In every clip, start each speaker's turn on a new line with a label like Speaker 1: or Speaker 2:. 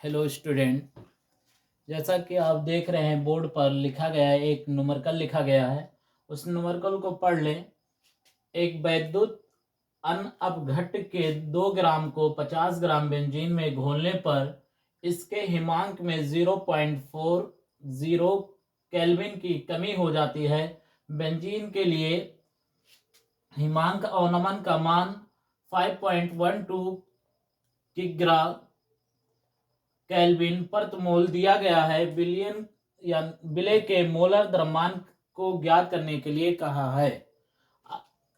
Speaker 1: Hello student. जैसा कि आप देख रहे हैं बोर्ड पर लिखा गया है, एक न्यूमेरिकल लिखा गया है। उस न्यूमेरिकल को पढ़ लें। एक वैद्युत अनअपघट के 2 ग्राम को 50 ग्राम बेंजीन में घोलने पर इसके हिमांक में 0.40 केल्विन की कमी हो जाती है। बेंजीन के लिए हिमांक अवनमन का मान 5.12 किग्रा केल्विन प्रति मोल दिया गया है। बिलियन या विलय के मोलर द्रव्यमान को ज्ञात करने के लिए कहा है।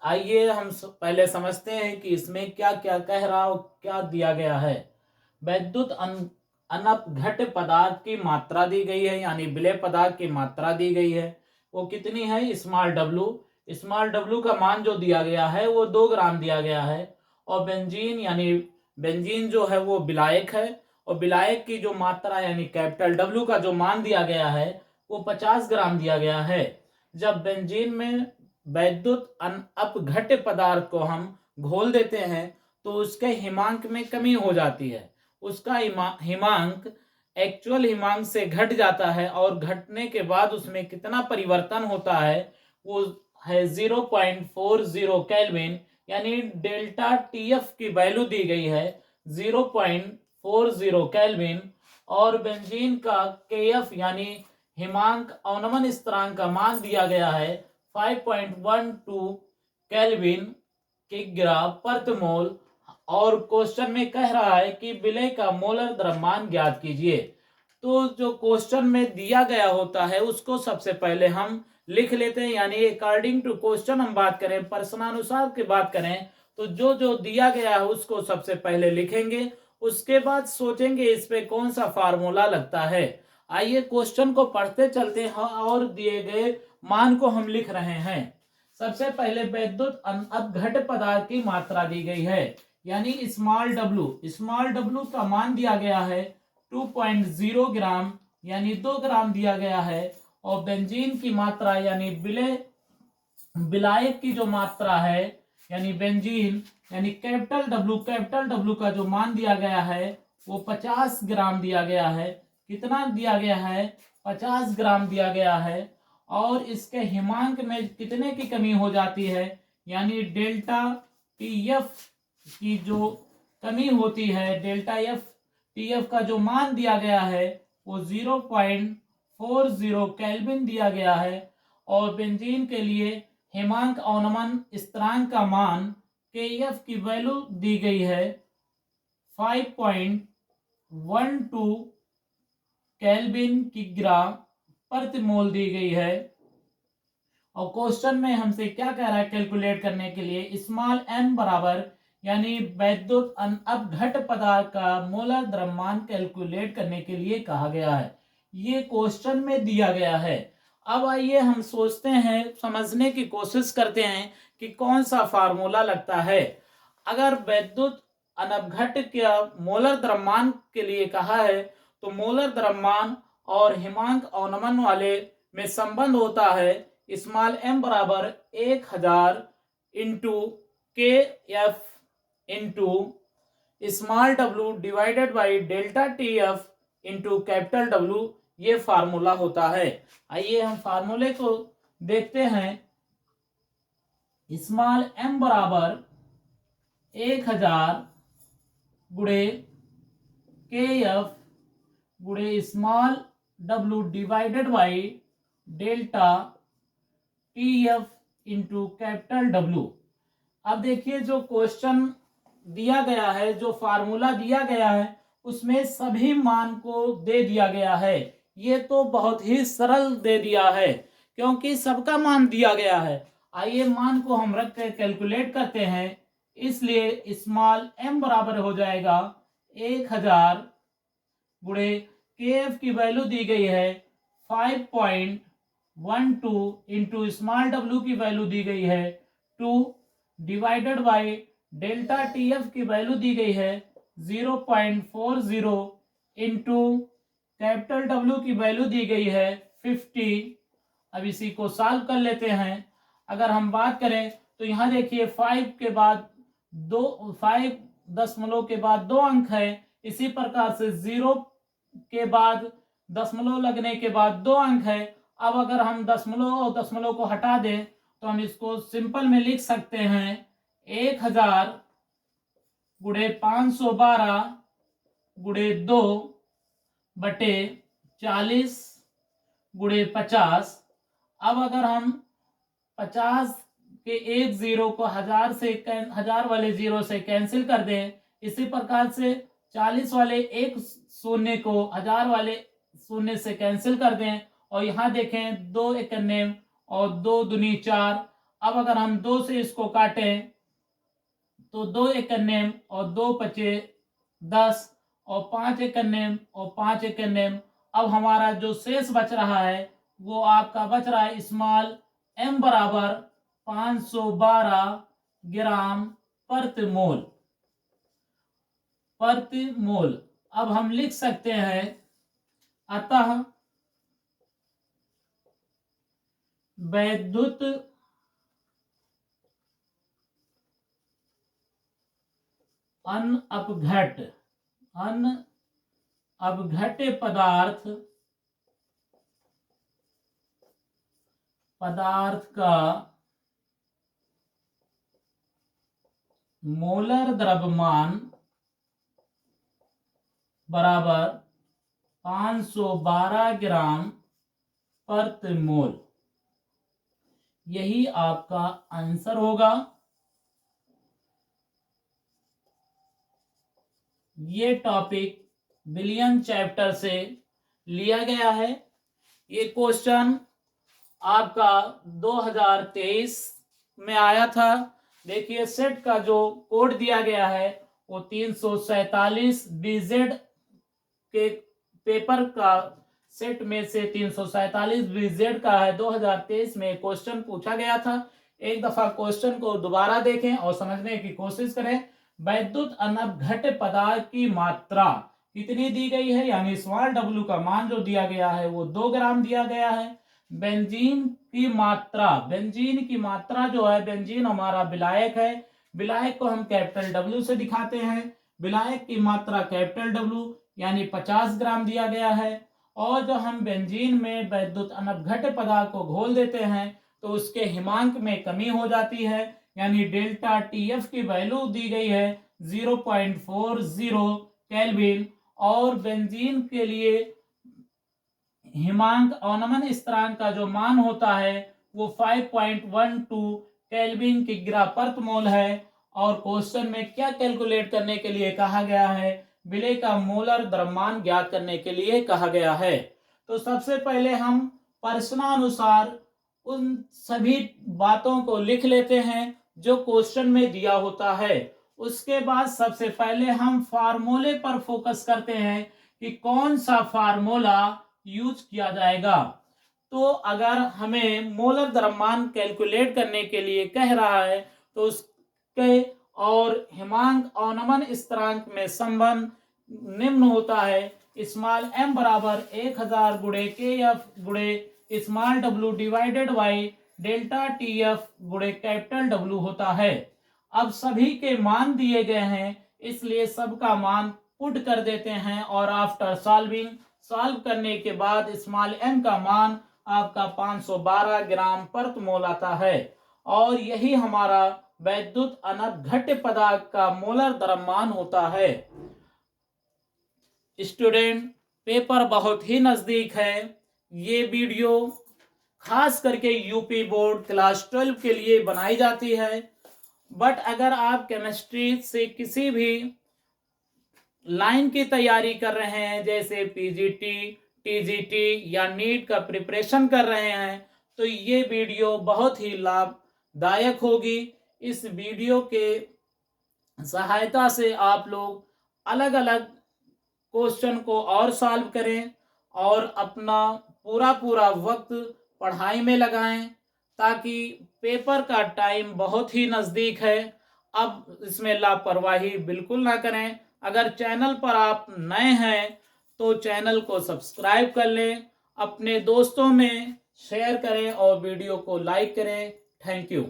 Speaker 1: आइए हम पहले समझते हैं कि इसमें क्या क्या कह रहा और क्या दिया गया है। वैद्युत अनपघट पदार्थ की मात्रा दी गई है, यानी विलय पदार्थ की मात्रा दी गई है। वो कितनी है? स्मॉल डब्लू का मान जो दिया गया है वो 2 ग्राम दिया गया है। और बेंजीन यानी बेंजीन जो है वो विलायक है, और विलायक की जो मात्रा यानी कैपिटल डब्ल्यू का जो मान दिया गया है वो 50 ग्राम दिया गया है। जब बेंजीन में वैद्युत अपघट्य पदार्थ को हम घोल देते हैं तो उसके हिमांक में कमी हो जाती है। उसका हिमांक एक्चुअल हिमांक से घट जाता है, और घटने के बाद उसमें कितना परिवर्तन होता है वो है 0.40 केल्विन, यानी डेल्टा टीएफ की वैल्यू दी गई है 0.40 केल्विन। और बेंजीन का केएफ यानी हिमांक अवनमन स्थिरांक का मान दिया गया है 5.12 केल्विन किग्रा प्रति मोल। और क्वेश्चन में कह रहा है कि विलय का मोलर द्रव्यमान ज्ञात कीजिए। तो जो क्वेश्चन में दिया गया होता है उसको सबसे पहले हम लिख लेते हैं, यानी अकॉर्डिंग टू क्वेश्चन हम बात करें, प्रश्नानुसार की बात करें तो जो जो दिया गया है उसको सबसे पहले लिखेंगे। उसके बाद सोचेंगे इस पे कौन सा फार्मूला लगता है। आइए क्वेश्चन को पढ़ते चलते हैं और दिए गए मान को हम लिख रहे हैं। सबसे पहले वैद्युत अपघट पदार्थ की मात्रा दी गई है, यानी स्मॉल डब्लू का मान दिया गया है 2.0 ग्राम, यानी 2 ग्राम दिया गया है। और बेंजीन की मात्रा यानी विलायक की जो मात्रा है यानी बेंजीन यानी कैपिटल डब्लू का जो मान दिया गया है वो 50 ग्राम दिया गया है। कितना दिया गया है? 50 ग्राम दिया गया है। और इसके हिमांक में कितने की कमी हो जाती है, यानी डेल्टा टीएफ की जो कमी होती है, डेल्टा टीएफ का जो मान दिया गया है वो 0.40 केल्विन दिया गया है। और बेंजीन के लिए हिमांक अवनमन स्थिरांक का मान केएफ की वैल्यू दी गई है 5.12 केल्विन किग्रा प्रति मोल दी गई है। और क्वेश्चन में हमसे क्या कह रहा है कैलकुलेट करने के लिए? स्मॉल एम बराबर यानी वैद्युत अपघट पदार्थ का मोलर द्रव्यमान कैलकुलेट करने के लिए कहा गया है। ये क्वेश्चन में दिया गया है। अब आइए हम सोचते हैं, समझने की कोशिश करते हैं कि कौन सा फार्मूला लगता है। अगर वैद्युत अनपघट के मोलर द्रव्यमान के लिए कहा है तो मोलर द्रव्यमान और हिमांक अवनमन वाले में संबंध होता है स्मॉल एम बराबर 1000 इंटू के F into small W divided by delta T F into capital W. ये फार्मूला होता है। आइए हम फार्मूले को देखते हैं। स्मॉल एम बराबर 1000 गुणे के एफ गुणे small W divided by delta T F into capital W. अब देखिए जो क्वेश्चन दिया गया है, जो फार्मूला दिया गया है उसमें सभी मान को दे दिया गया है। ये तो बहुत ही सरल दे दिया है क्योंकि सबका मान दिया गया है। आइए मान को हम रख कर कैलकुलेट करते हैं। इसलिए स्मॉल एम बराबर हो जाएगा 1000 गुणे के एफ की वैल्यू दी गई है 5.12 इंटू स्मॉल डब्ल्यू की वैल्यू दी गई है 2 divided by delta T F की वैल्यू दी गई है 0.40 इंटू कैपिटल डब्ल्यू की वैल्यू दी गई है 50। अब इसी को सॉल्व कर लेते हैं। अगर हम बात करें तो यहाँ देखिए 5 के बाद 2 5 दशमलव के बाद 2 अंक है, इसी प्रकार से 0 के बाद दशमलव लगने के बाद 2 अंक है। अब अगर हम दशमलव और दशमलव को हटा दें तो हम इसको सिंपल में लिख सकते हैं 1000 गुणे 512 गुणे 2 बटे 40 गुणे 50। अब अगर हम 50 के एक जीरो को 1000 वाले जीरो से कैंसिल कर दें, इसी प्रकार से 40 वाले एक शून्य को 1000 वाले शून्य से कैंसिल कर दें, और यहाँ देखें 2 इक्यानवे और 2 दूनी 4। अब अगर हम 2 से इसको काटें तो 2 इक्यानवे और 2 पचे 10 और 5 इक्यानवे और 5 इक्यानवे। अब हमारा जो शेष बच रहा है वो आपका बच रहा है स्मॉल m बराबर 512 ग्राम प्रति मोल। अब हम लिख सकते हैं अतः वैद्युत अनअपघट्य पदार्थ का मोलर द्रव्यमान बराबर 512 ग्राम प्रति मोल। यही आपका आंसर होगा। ये टॉपिक बिलियन चैप्टर से लिया गया है। ये क्वेश्चन आपका 2023 में आया था। देखिए सेट का जो कोड दिया गया है वो 347 बीजेड के पेपर का सेट में से 347 बीजेड का है। 2023 में क्वेश्चन पूछा गया था। एक दफा क्वेश्चन को दोबारा देखें और समझने की कोशिश करें। वैद्युत अनअपघट्य पदार्थ की मात्रा कितनी दी गई है, यानी स्मॉल w का मान जो दिया गया है वो 2 ग्राम दिया गया है। बेंजीन की मात्रा जो है, बेंजीन हमारा विलायक है, विलायक को हम कैपिटल W से दिखाते हैं। विलायक की मात्रा कैपिटल W यानी 50 ग्राम दिया गया है। और जो हम बेंजीन में वैद्युत अनअपघट्य पदार्थ को घोल देते हैं तो उसके हिमांक में कमी हो जाती है, यानी डेल्टा TF की वैल्यू दी गई है 0.40 केल्विन। और बेंजीन के लिए हिमांक अवनमन स्थिरांक का जो मान होता है वो 5.12 केल्विन किग्रा प्रति मोल है। और क्वेश्चन में क्या कैलकुलेट करने के लिए कहा गया है, विलेय का मोलर द्रव्यमान ज्ञात करने के लिए कहा गया है। तो सबसे पहले हम प्रश्नानुसार उन सभी बातों को लिख लेते हैं जो क्वेश्चन में दिया होता है। उसके बाद सबसे पहले हम फार्मूले पर फोकस करते हैं कि कौन सा फार्मूला यूज किया जाएगा। तो अगर हमें मोलर द्रव्यमान कैलकुलेट करने के लिए कह रहा है तो उसके और हिमांक अवनमन स्थिरांक में संबंध निम्न होता है। स्मॉल m बराबर 1000 गुणे KF गुणे small w divided by delta TF गुणे कैपिटल W होता है। अब सभी के मान दिए गए हैं, इसलिए सबका मान पुट कर देते हैं और आफ्टर सॉल्व करने के बाद स्मॉल m का मान आपका 512 ग्राम प्रति मोल आता है। और यही हमारा वैद्युत अनअपघट्य पदार्थ का मोलर द्रव्यमान होता है। स्टूडेंट, पेपर बहुत ही नजदीक है। ये वीडियो खास करके यूपी बोर्ड क्लास 12 के लिए बनाई जाती है। बट अगर आप केमिस्ट्री से किसी भी लाइन की तैयारी कर रहे हैं, जैसे PGT, TGT या नीट का प्रिपरेशन कर रहे हैं, तो ये वीडियो बहुत ही लाभदायक होगी। इस वीडियो के सहायता से आप लोग अलग अलग क्वेश्चन को और सॉल्व करें और अपना पूरा वक्त पढ़ाई में लगाएं, ताकि पेपर का टाइम बहुत ही नज़दीक है। अब इसमें लापरवाही बिल्कुल ना करें। अगर चैनल पर आप नए हैं तो चैनल को सब्सक्राइब कर लें, अपने दोस्तों में शेयर करें और वीडियो को लाइक करें। Thank you.